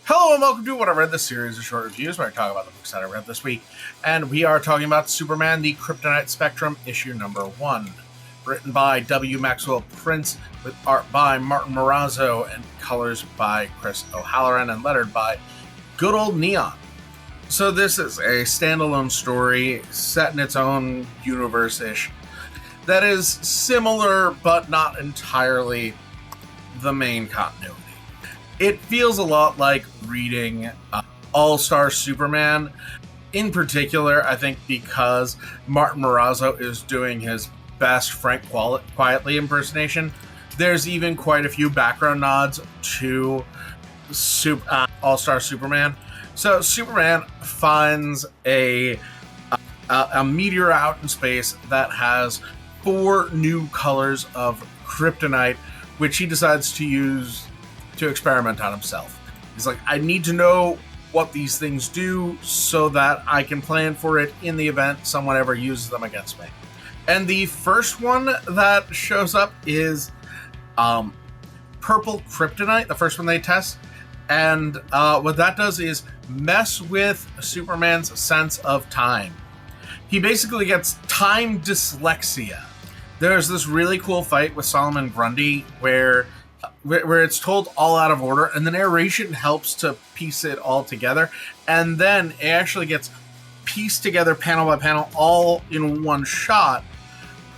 Hello and welcome to What I Read, the series of short reviews where I talk about the books that I read this week. And we are talking about Superman, the Kryptonite Spectrum, issue number 1. Written by W. Maxwell Prince, with art by Martin Morazzo and colors by Chris O'Halloran, and lettered by good old Neon. So this is a standalone story set in its own universe-ish that is similar but not entirely the main continuity. It feels a lot like reading All-Star Superman. In particular, I think because Martin Morazzo is doing his best Frank Quietly impersonation. There's even quite a few background nods to All-Star Superman. So Superman finds a meteor out in space that has 4 new colors of kryptonite, which he decides to use to experiment on himself. He's like, I need to know what these things do so that I can plan for it in the event someone ever uses them against me. And the first one that shows up is purple kryptonite, the first one they test. And what that does is mess with Superman's sense of time. He basically gets time dyslexia. There's this really cool fight with Solomon Grundy where it's told all out of order, and the narration helps to piece it all together, and then it actually gets pieced together panel by panel all in one shot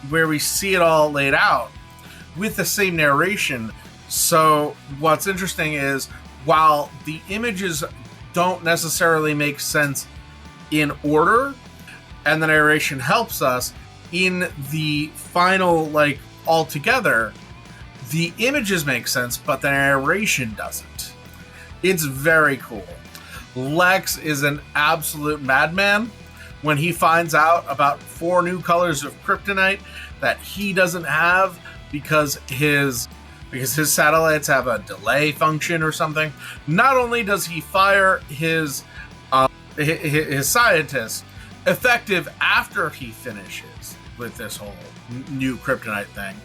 where we see it all laid out with the same narration. So what's interesting is while the images don't necessarily make sense in order and the narration helps us in the final, like, all together, the images make sense, but the narration doesn't. It's very cool. Lex is an absolute madman when he finds out about 4 new colors of kryptonite that he doesn't have because his satellites have a delay function or something. Not only does he fire his scientist effective after he finishes with this whole new kryptonite thing,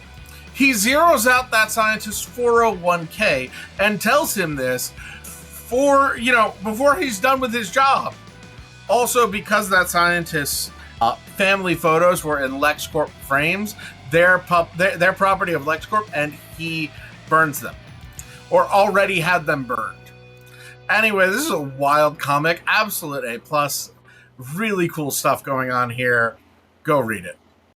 he zeroes out that scientist's 401k and tells him this before he's done with his job. Also, because that scientist's family photos were in LexCorp frames, they're property of LexCorp, and he burns them. Or already had them burned. Anyway, this is a wild comic. Absolute A+. Really cool stuff going on here. Go read it.